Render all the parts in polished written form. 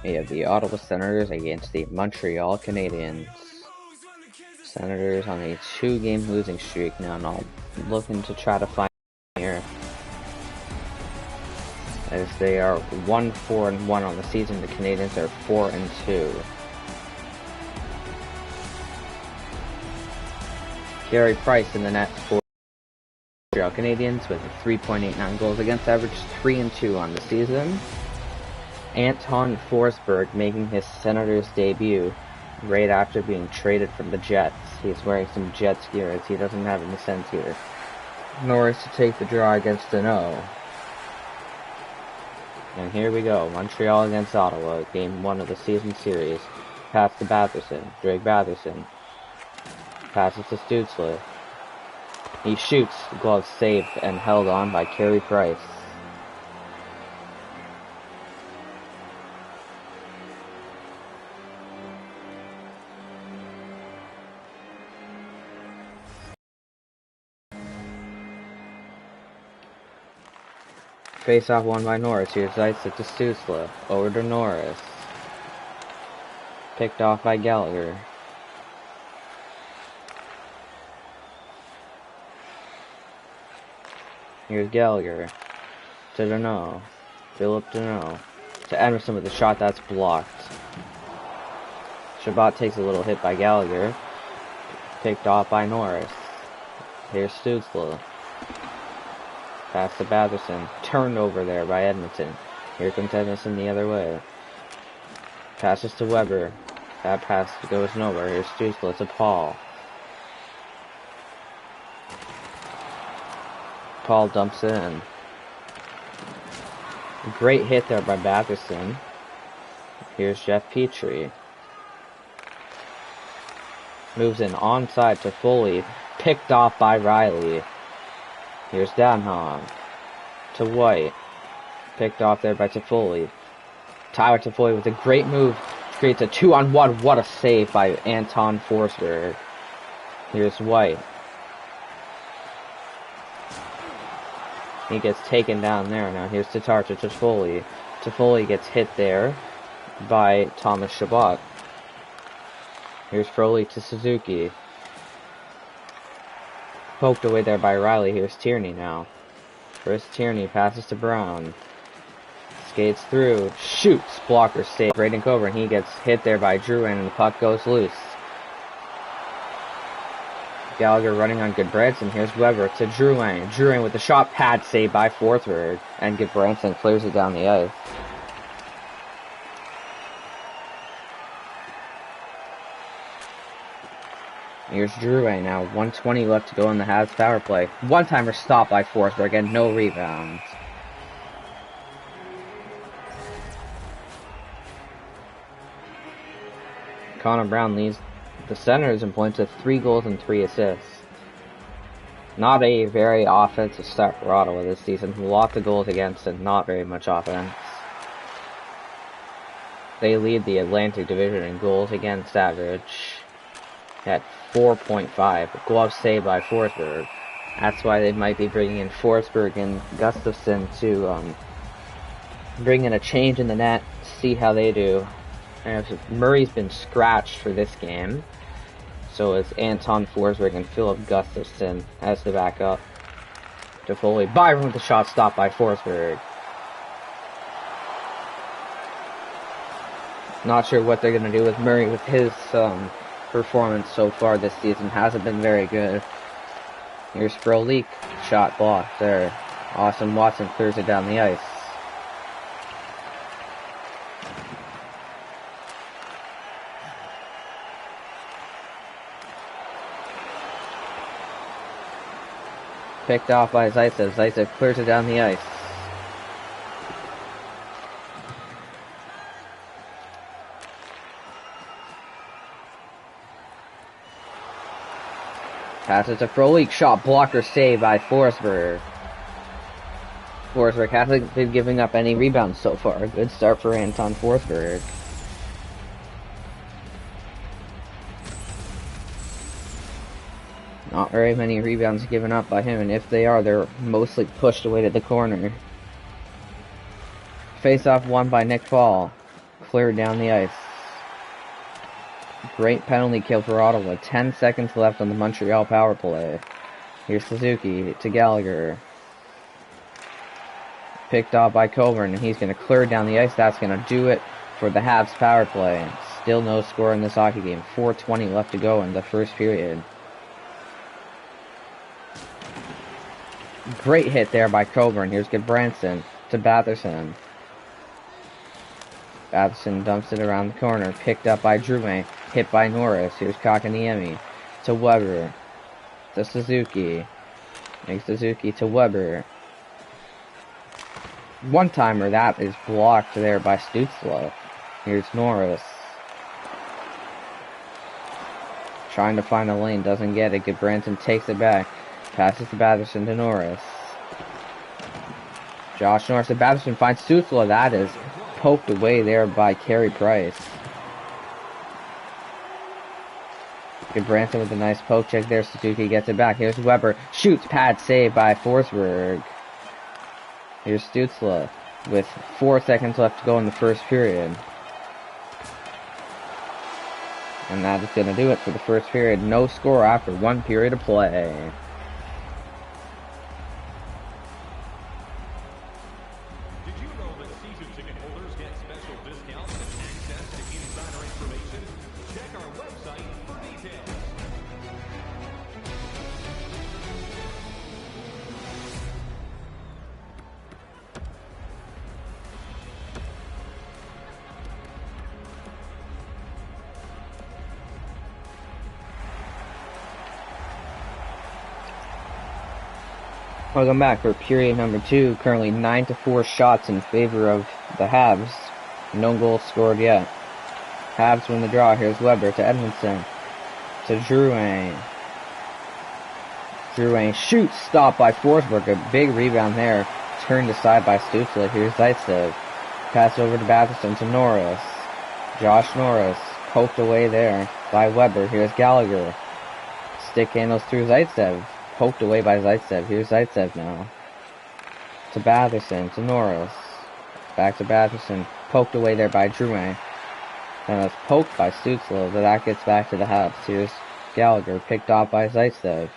We have the Ottawa Senators against the Montreal Canadiens. Senators on a 2-game losing streak now, not looking to try to find here, as they are 1-4-1 on the season. The Canadiens are 4-2. Carey Price in the net for Montreal Canadiens with a 3.89 goals against average, 3-2 on the season. Anton Forsberg making his Senators debut right after being traded from the Jets. He's wearing some Jets gear as he doesn't have any Sens gear. Norris to take the draw against Danault. And here we go, Montreal against Ottawa, game 1 of the season series. Pass to Batherson, Drake Batherson. Passes to Stützle. He shoots, the glove saved and held on by Carey Price. Face off won by Norris. Here's Zaitsev to Stützle. Over to Norris. Picked off by Gallagher. Here's Gallagher. To Danault. Philip Danault. To Emerson with a shot that's blocked. Chabot takes a little hit by Gallagher. Picked off by Norris. Here's Stützle. Pass to Batherson. Turned over there by Edmonton. Here comes Edmonton the other way. Passes to Weber. That pass goes nowhere. Here's Stützle to Paul. Paul dumps it in. Great hit there by Batherson. Here's Jeff Petrie. Moves in onside to Foley. Picked off by Riley. Here's Danhon. To White. Picked off there by Toffoli. Tyler Toffoli with a great move. Creates a 2-on-1. What a save by Anton Forsberg. Here's White. He gets taken down there. Now here's Tatar to Toffoli. Toffoli gets hit there by Thomas Chabot. Here's Froley to Suzuki. Poked away there by Riley. Here's Tierney now. Chris Tierney passes to Brown. Skates through. Shoots. Blocker save. Braden Coburn. He gets hit there by Drouin and the puck goes loose. Gallagher running on Goodbranson. Here's Weber to Drouin. Drouin with the shot pad saved by Forsberg. And Goodbranson clears it down the ice. Here's Drouin now. 1:20 left to go in the Habs power play. One-timer stop by Forsberg and no rebounds. Connor Brown leads the Senators in points with 3 goals and 3 assists. Not a very offensive start for Ottawa this season. Lots of goals against and not very much offense. They lead the Atlantic Division in goals against average at 4.5. Glove saved by Forsberg. That's why they might be bringing in Forsberg and Gustafsson to bring in a change in the net, see how they do. And Murray's been scratched for this game, so it's Anton Forsberg and Philip Gustafsson as the backup. Toffoli. Byron with the shot stopped by Forsberg. Not sure what they're going to do with Murray with his performance so far this season. Hasn't been very good. Here's Frolik. Shot blocked there. Austin Watson clears it down the ice. Picked off by Zaitsev. Zaitsev clears it down the ice. Passes to Frolik. Shot blocker save by Forsberg. Forsberg hasn't been giving up any rebounds so far. A good start for Anton Forsberg. Not very many rebounds given up by him, and if they are, they're mostly pushed away to the corner. Face-off won by Nick Fall. cleared down the ice. Great penalty kill for Ottawa. 10 seconds left on the Montreal power play. Here's Suzuki to Gallagher. Picked off by Coburn, and he's going to clear down the ice. That's going to do it for the Habs power play. Still no score in this hockey game. 4:20 left to go in the first period. Great hit there by Coburn. Here's Goodbranson to Batherson. Batherson dumps it around the corner. Picked up by Drouin. Hit by Norris. Here's Kakaniemi to Weber. To Suzuki. Makes Suzuki to Weber. One-timer. That is blocked there by Stützle. Here's Norris. Trying to find a lane. Doesn't get it. Goodbranson takes it back. Passes to Batherson to Norris. Josh Norris to Batherson finds Stützle. That is poked away there by Carey Price. Goodbranson with a nice poke check there. Suzuki gets it back. Here's Weber. Shoots. Pad save by Forsberg. Here's Stützle with 4 seconds left to go in the first period. And that is going to do it for the first period. No score after 1 period of play. Welcome back for period number 2. Currently 9-4 shots in favor of the Habs. No goals scored yet. Habs win the draw. Here's Weber to Edmondson. To Drouin. Drouin shoots. Stopped by Forsberg. A big rebound there. Turned aside by Stützle. Here's Zaitsev. Pass over to Batherson to Norris. Josh Norris. Poked away there by Weber. Here's Gallagher. Stick handles through Zaitsev. Poked away by Zaitsev. Here's Zaitsev now. To Batherson. To Norris. Back to Batherson. Poked away there by Drouin. And it's poked by Stützle, but that gets back to the Habs. Here's Gallagher. Picked off by Zaitsev.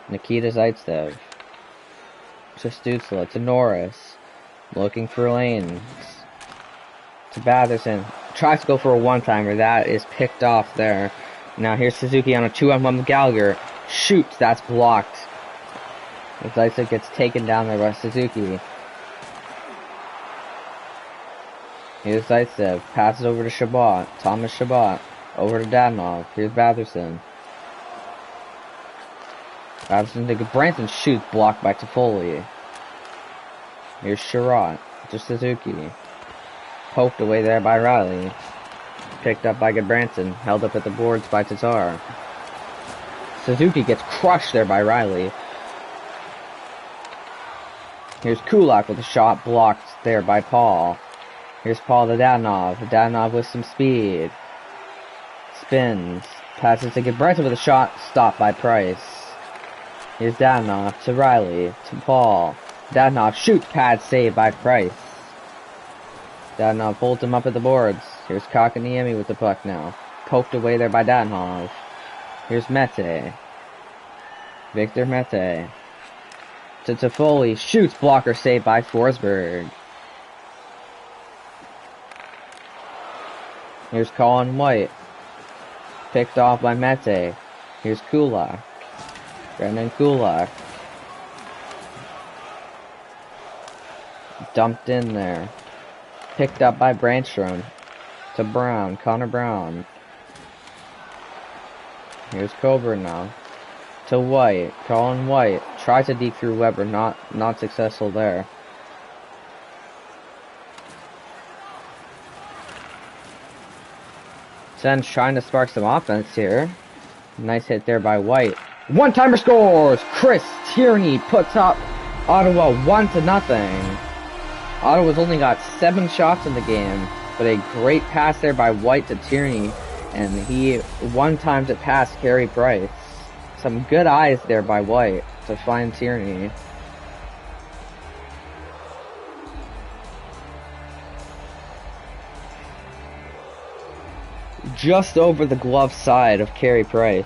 Nikita Zaitsev. To Stützle. To Norris. Looking for lanes. To Batherson. Tries to go for a one-timer. That is picked off there. Now here's Suzuki on a 2-on-1 with Gallagher. Shoots. That's blocked. Zaitsev gets taken down there by Suzuki. Here's Zaitsev. Passes over to Chabot. Thomas Chabot. Over to Dadonov. Here's Batherson. Batherson to Goodbranson. Shoots. Blocked by Toffoli. Here's Sherratt. To Suzuki. Poked away there by Riley. Picked up by Goodbranson. Held up at the boards by Tatar. Suzuki gets crushed there by Riley. Here's Kulak with a shot blocked there by Paul. Here's Paul to Dadonov. Dadonov with some speed. Spins. Passes to Goodbranson with a shot. Stopped by Price. Here's Dadonov to Riley. To Paul. Dadonov shoots. Pad save by Price. Dadonov holds him up at the boards. Here's Kakaniemi with the puck now. Poked away there by Dadonov. Here's Mete. Victor Mete. To Toffoli. Shoots. Blocker saved by Forsberg. Here's Colin White. Picked off by Mete. Here's Kulak. Brendan Kulak. Dumped in there. Picked up by Brandstrom. To Brown. Connor Brown. Here's Coburn now. To White. Colin White. Tries to deke through Weber. Not successful there. Sens trying to spark some offense here. Nice hit there by White. One-timer scores! Chris Tierney puts up Ottawa 1-0. Ottawa's only got 7 shots in the game, but a great pass there by White to Tierney, and he one-times it past Carey Price. Some good eyes there by White to find Tierney. just over the glove side of Carey Price.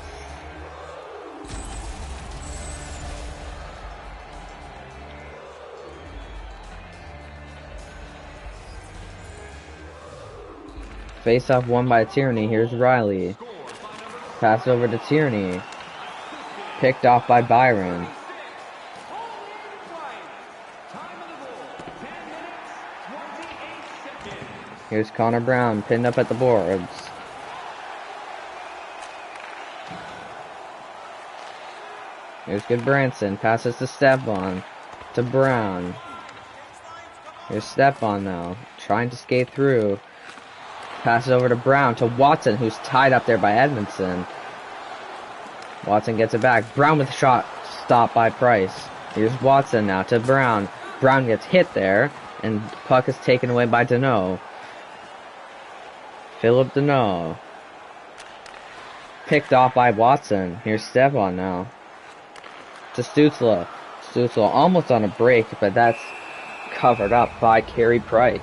Face-off won by Tierney. Here's Riley. Pass over to Tierney. Picked off by Byron. Here's Connor Brown, pinned up at the boards. Here's Goodbranson, passes to Stephon, to Brown. Here's Stephon now, trying to skate through. Passes over to Brown, to Watson, who's tied up there by Edmondson. Watson gets it back. Brown with a shot, stopped by Price. Here's Watson now to Brown. Brown gets hit there, and puck is taken away by Deneau. Philip Deneau. Picked off by Watson. Here's Stephon now. To Stützle. Stützle almost on a break, but that's covered up by Carey Price.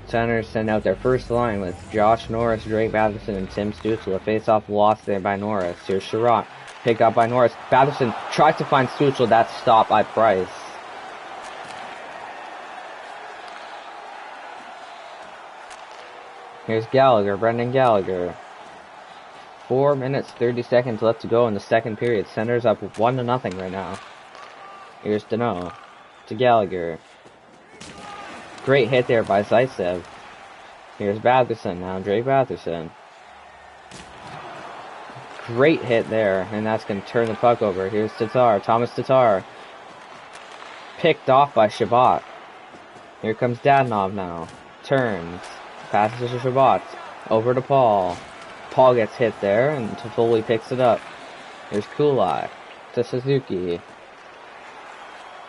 Senators send out their first line with Josh Norris, Drake Batherson, and Tim Stützle. A face-off lost there by Norris. Here's Sherratt. Picked up by Norris. Batherson tries to find Stützle. That's stopped by Price. Here's Gallagher, Brendan Gallagher. 4 minutes, 30 seconds left to go in the second period. Senators up 1-0 right now. Here's Deneau to Gallagher. Great hit there by Zaitsev. Here's Batherson now, Drake Batherson. Great hit there, and that's going to turn the puck over. Here's Tatar, Thomas Tatar. Picked off by Shabbat. Here comes Dadonov now. Turns. Passes to Shabbat. Over to Paul. Paul gets hit there, and Toffoli picks it up. Here's Kulak to Suzuki.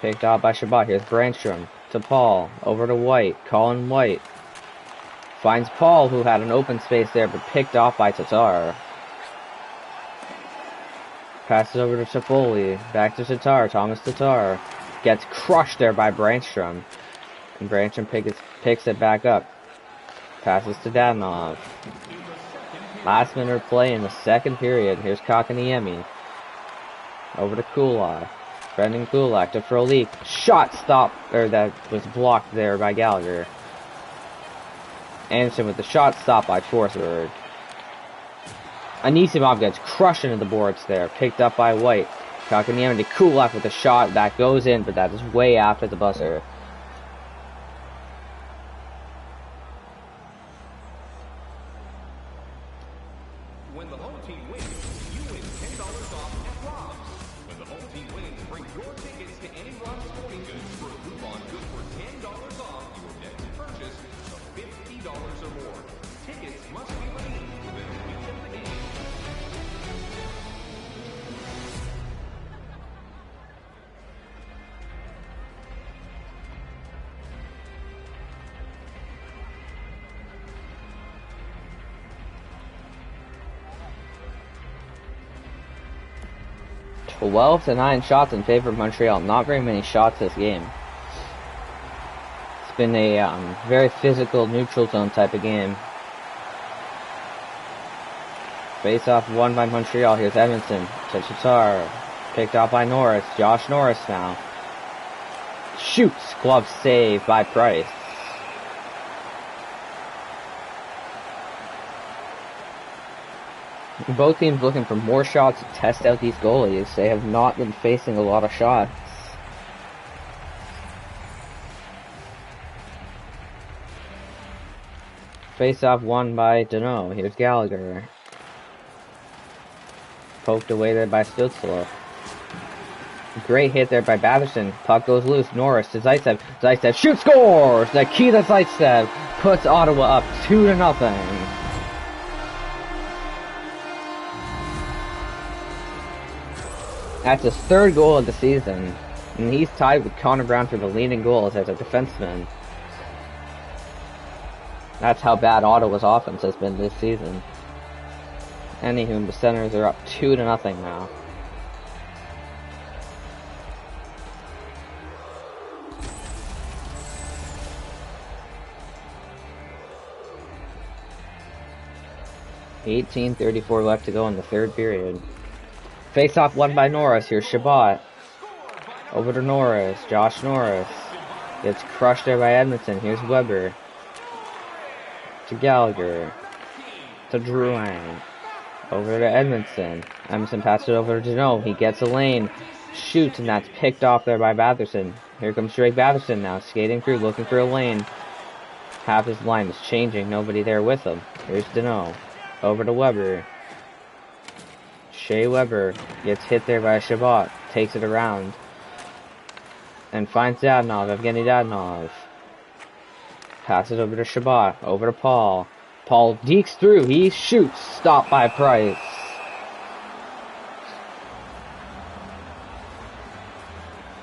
Picked off by Shabbat. Here's Brandstrom to Paul. Over to White. Colin White. Finds Paul, who had an open space there, but picked off by Tatar. Passes over to Toffoli. Back to Tatar. Thomas Tatar. Gets crushed there by Brandstrom. And Brandstrom picks it back up. Passes to Dadonov. Last minute of play in the second period. Here's Kakaniemi. Over to Kulak. Brendan Kulak to Frolik. Shot stopped, or that was blocked there by Gallagher. Anderson with the shot stopped by Forsberg. Anisimov gets crushed into the boards there. Picked up by White. Kakaniemi to Kulak with a shot that goes in, but that is way after the buzzer. When the home team wins, you win $10 off at Rob's. When the home team wins, bring your tickets to any Rob's Sporting Goods for a coupon good for $10 off your next purchase of $50 or more. Tickets must be redeemed within a week of the game. Well, 12-9 shots in favor of Montreal. Not very many shots this game. It's been a very physical neutral zone type of game. Face-off won by Montreal. Here's Edmondson to Tatar. Picked off by Norris. Josh Norris now. Shoots. Glove save by Price. Both teams looking for more shots to test out these goalies. They have not been facing a lot of shots. Face-off won by Deneau. Here's Gallagher. Poked away there by Stützle. Great hit there by Batherson. Puck goes loose. Norris to Zaitsev. Zaitsev shoots, scores! Nikita Zaitsev puts Ottawa up 2-0. That's his third goal of the season, and he's tied with Connor Brown for the leading goals as a defenseman. That's how bad Ottawa's offense has been this season. Anywho, the Senators are up 2-0 now. .34 left to go in the third period. Face-off won by Norris. Here's Shabbat. Over to Norris. Josh Norris. Gets crushed there by Edmondson. Here's Weber. To Gallagher. To Drouin. Over to Edmondson. Edmondson passes it over to Deneau. He gets a lane. Shoots, and that's picked off there by Batherson. Here comes Drake Batherson now. Skating through, looking for a lane. Half his line is changing. Nobody there with him. Here's Deneau. Over to Weber. Shea Weber gets hit there by Shabbat. Takes it around. And finds Dadonov. Evgeny Dadonov. Passes over to Shabbat. Over to Paul. Paul dekes through. He shoots. Stopped by Price.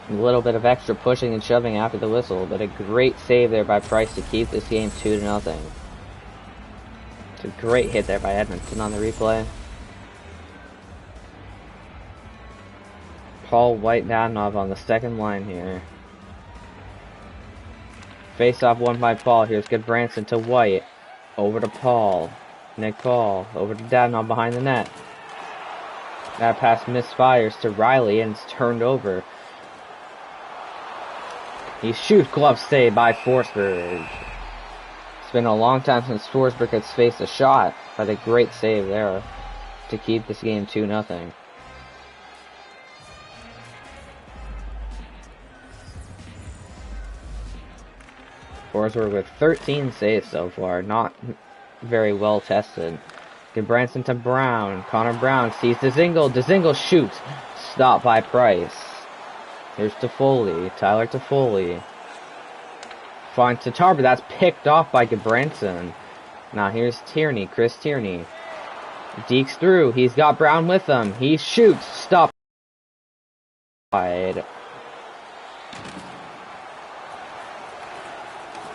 A little bit of extra pushing and shoving after the whistle, but a great save there by Price to keep this game 2-0. It's a great hit there by Edmondson on the replay. Paul White Dadonov on the second line here. Face off won by Paul. Here's Goodbranson to White. Over to Paul. Nick Paul. Over to Dadonov behind the net. That pass misfires to Riley and it's turned over. He shoots, glove save by Forsberg. It's been a long time since Forsberg has faced a shot, but a great save there to keep this game 2-0. Forsberg with 13 saves so far, not very well tested. Goodbranson to Brown. Connor Brown sees Dzingel. Dzingel shoots. Stopped by Price. Here's Toffoli. Tyler Toffoli. Finds Tatar, but that's picked off by Goodbranson. Now here's Tierney. Chris Tierney. Dekes through. He's got Brown with him. He shoots. Stopped.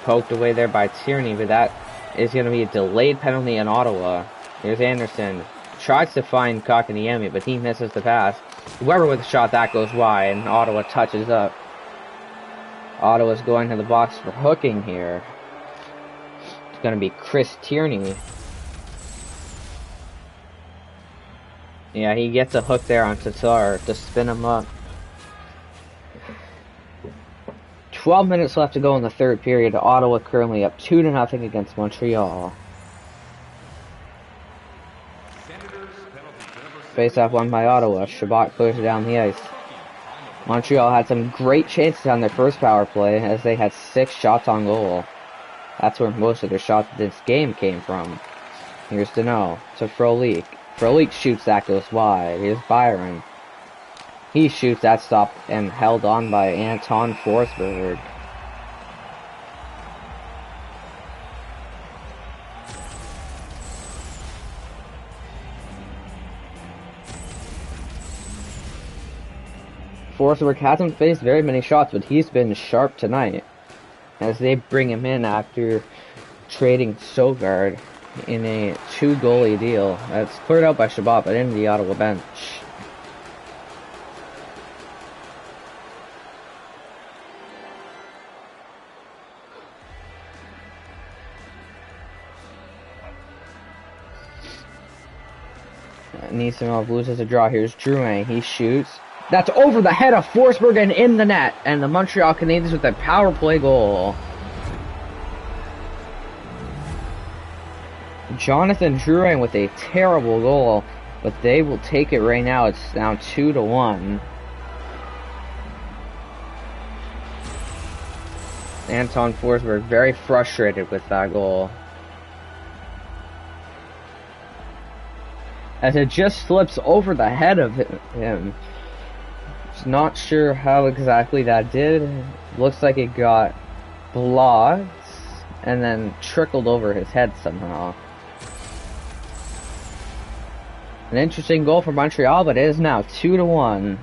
Poked away there by Tierney, but that is going to be a delayed penalty in Ottawa. Here's Anderson. Tries to find Kakaniemi, but he misses the pass. Weber with a shot, that goes wide, and Ottawa touches up. Ottawa's going to the box for hooking here. It's going to be Chris Tierney. Yeah, he gets a hook there on Tatar to spin him up. 12 minutes left to go in the third period. Ottawa currently up 2-0 against Montreal. Face-off won by Ottawa. Shabbat clears it down the ice. Montreal had some great chances on their first power play as they had 6 shots on goal. That's where most of their shots this game came from. Here's Deneau to Frolik. Frolik shoots, that goes wide. Here's Byron. He shoots, that stopped and held on by Anton Forsberg. Forsberg hasn't faced very many shots, but he's been sharp tonight as they bring him in after trading Sogard in a 2-goalie deal. That's cleared out by Shabbat, but into the Ottawa bench. Nisimov loses a draw. Here's Drouin. He shoots. That's over the head of Forsberg and in the net. And the Montreal Canadiens with a power play goal. Jonathan Drouin with a terrible goal. But they will take it right now. It's now 2-1. Anton Forsberg very frustrated with that goal. As it just slips over the head of him. Just not sure how exactly that did. Looks like it got blocked and then trickled over his head somehow. An interesting goal for Montreal, but it is now 2-1.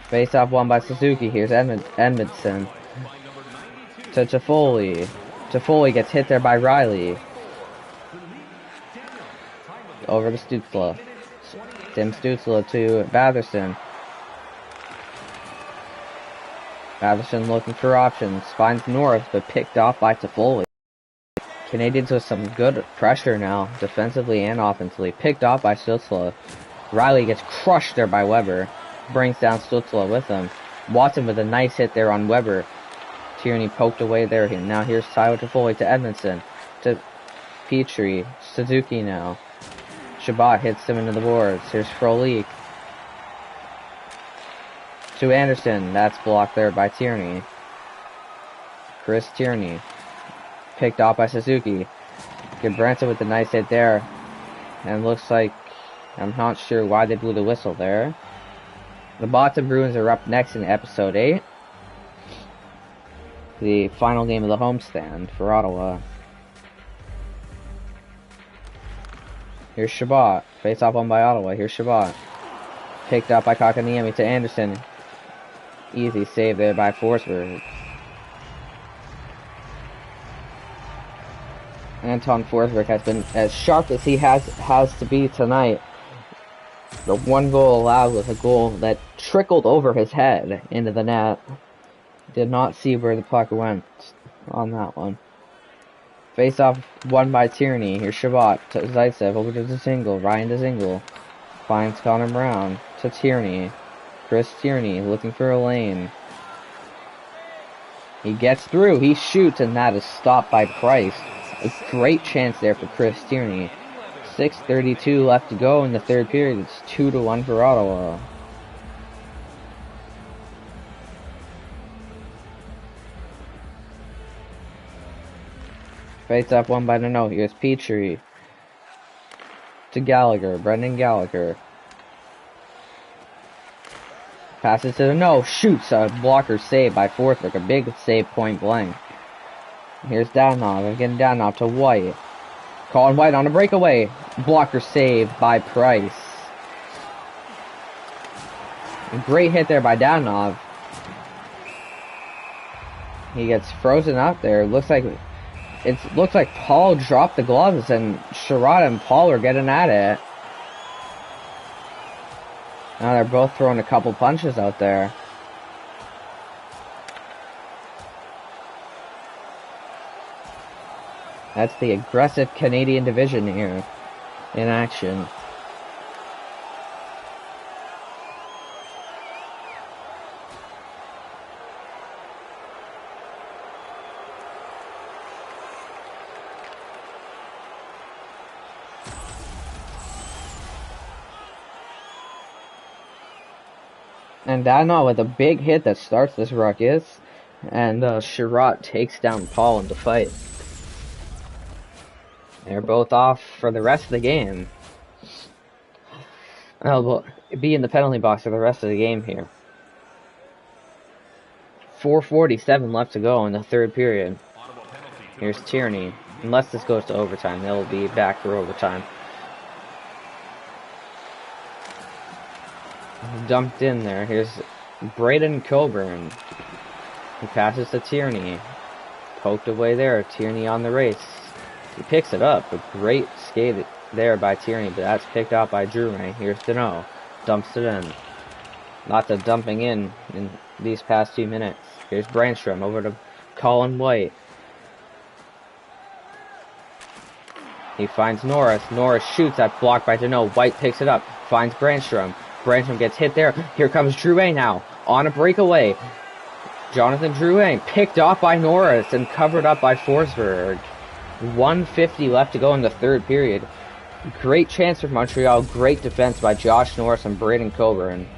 Face-off won by Suzuki. Here's Edmondson. To Toffoli. Toffoli gets hit there by Riley. over to Stutzla. Tim Stutzla to Batherson. Batherson looking for options. Finds Norris, but picked off by Toffoli. Canadians with some good pressure now, defensively and offensively. Picked off by Stutzla. Riley gets crushed there by Weber. Brings down Stutzla with him. Watson with a nice hit there on Weber. Tierney poked away there. Now here's Tyler Toffoli to Edmondson. To Petrie. Suzuki now. Shabbat hits him into the boards. Here's Frolik. To Anderson. That's blocked there by Tierney. Chris Tierney. Picked off by Suzuki. Branson with a nice hit there. And looks like, I'm not sure why they blew the whistle there. The Boston Bruins are up next in episode 8. The final game of the homestand for Ottawa. Here's Shabbat. Face off on by Ottawa. Here's Shabbat. Picked up by Kakaniemi to Anderson. Easy save there by Forsberg. Anton Forsberg has been as sharp as he has to be tonight. The one goal allowed was a goal that trickled over his head into the net. Did not see where the puck went on that one. Face off won by Tierney. Here's Shabbat to Zaitsev over to Dzingel. Ryan Dzingel finds Connor Brown to Tierney. Chris Tierney looking for a lane. He gets through. He shoots, and that is stopped by Price. A great chance there for Chris Tierney. 6:32 left to go in the third period. It's 2-1 for Ottawa. Face up one by Dano. Here's Petrie. To Gallagher. Brendan Gallagher. Passes to Dano. Shoots. A blocker save by Forsberg. A big save point blank. Here's Danov. Again Danov to White. Colin White on a breakaway. Blocker save by Price. A great hit there by Danov. He gets frozen up there. Looks like Paul dropped the gloves and Sherrod and Paul are getting at it. Now they're both throwing a couple punches out there. That's the aggressive Canadian division here in action. And Danov with a big hit that starts this ruckus. And Sherratt takes down Paul in the fight. They're both off for the rest of the game. Well, be in the penalty box for the rest of the game here. 4:47 left to go in the third period. Here's Tierney. Unless this goes to overtime, they'll be back for overtime. Dumped in there. Here's Braden Coburn. He passes to Tierney. Poked away there. Tierney on the race. He picks it up. A great skate there by Tierney, but that's picked out by Drouin. Here's Dano. Dumps it in. Lots of dumping in these past 2 minutes. Here's Brandstrom over to Colin White. He finds Norris. Norris shoots. That's blocked by Dano. White picks it up. Finds Brandstrom. Brandstrom gets hit there. Here comes Drouin now. On a breakaway. Jonathan Drouin picked off by Norris and covered up by Forsberg. 1:50 left to go in the third period. Great chance for Montreal. Great defense by Josh Norris and Braden Coburn.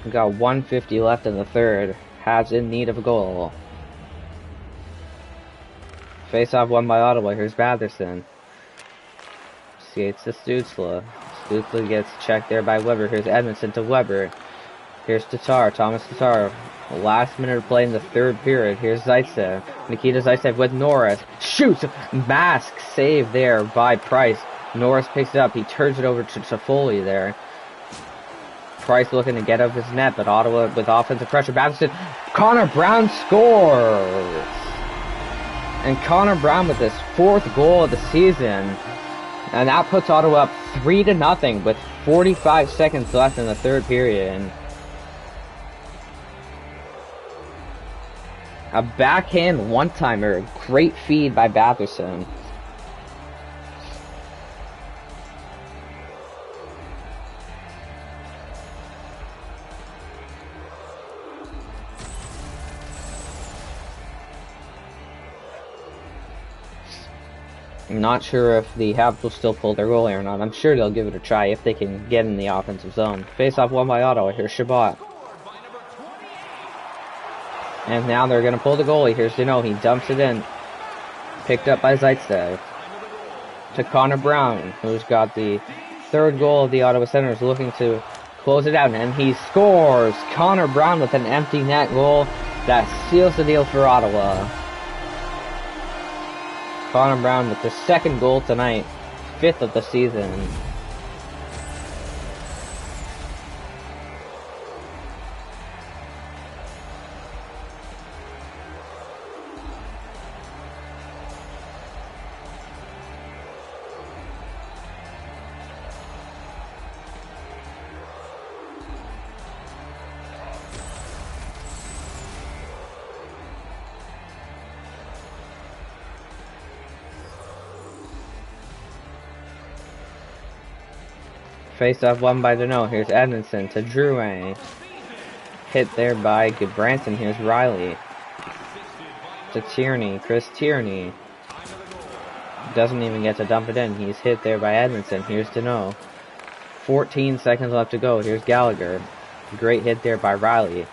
We got 1:50 left in the third. Habs in need of a goal. Face-off won by Ottawa. Here's Batherson. Skates to Stutzla. Stutzla gets checked there by Weber. Here's Edmondson to Weber. Here's Tatar. Thomas Tatar. Last minute of play in the third period. Here's Zaitsev. Nikita Zaitsev with Norris. Shoots! Mask save there by Price. Norris picks it up. He turns it over to Toffoli there. Price looking to get up his net, but Ottawa with offensive pressure. Batherson. Connor Brown scores! And Connor Brown with his 4th goal of the season. And that puts Ottawa up 3-0 with 45 seconds left in the 3rd period. A backhand one-timer. Great feed by Batherson. I'm not sure if the Habs will still pull their goalie or not. I'm sure they'll give it a try if they can get in the offensive zone. Face-off won by Ottawa. Here's Shabbat. And now they're going to pull the goalie. Here's Deneau. He dumps it in. Picked up by Zaitsev. To Connor Brown, who's got the 3rd goal of the Ottawa Senators, looking to close it out. And he scores! Connor Brown with an empty net goal that seals the deal for Ottawa. Connor Brown with the 2nd goal tonight, 5th of the season. Face-off won by Deneau. Here's Edmondson to Drouin. Hit there by Goodbranson. Here's Riley. To Tierney. Chris Tierney. Doesn't even get to dump it in. He's hit there by Edmondson. Here's Deneau. 14 seconds left to go. Here's Gallagher. Great hit there by Riley.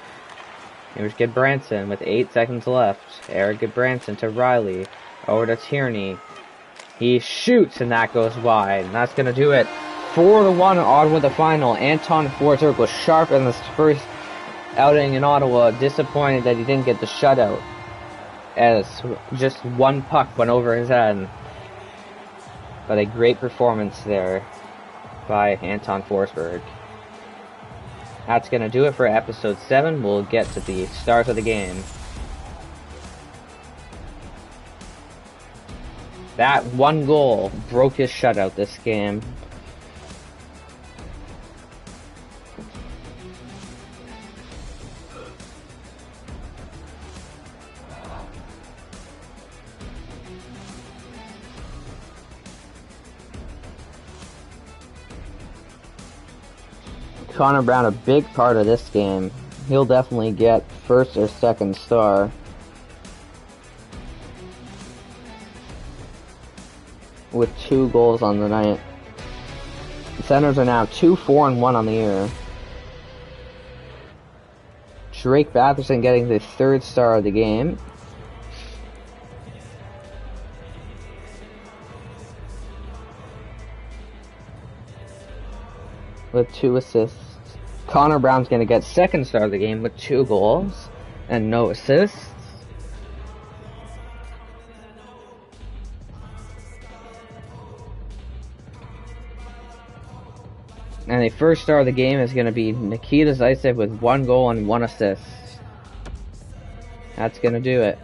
Here's Goodbranson with 8 seconds left. Eric Goodbranson to Riley. Over to Tierney. He shoots and that goes wide. And that's going to do it. 4-1 Ottawa the final. Anton Forsberg was sharp in this first outing in Ottawa. Disappointed that he didn't get the shutout, as just one puck went over his head. But a great performance there by Anton Forsberg. That's going to do it for episode 7. We'll get to the start of the game. That one goal broke his shutout this game. Connor Brown a big part of this game. He'll definitely get 1st or 2nd star. With 2 goals on the night. The Senators are now 2-4-1 on the year. Drake Batherson getting the 3rd star of the game. With 2 assists. Connor Brown's going to get 2nd star of the game with 2 goals and no assists. And the 1st star of the game is going to be Nikita Zaitsev with 1 goal and 1 assist. That's going to do it.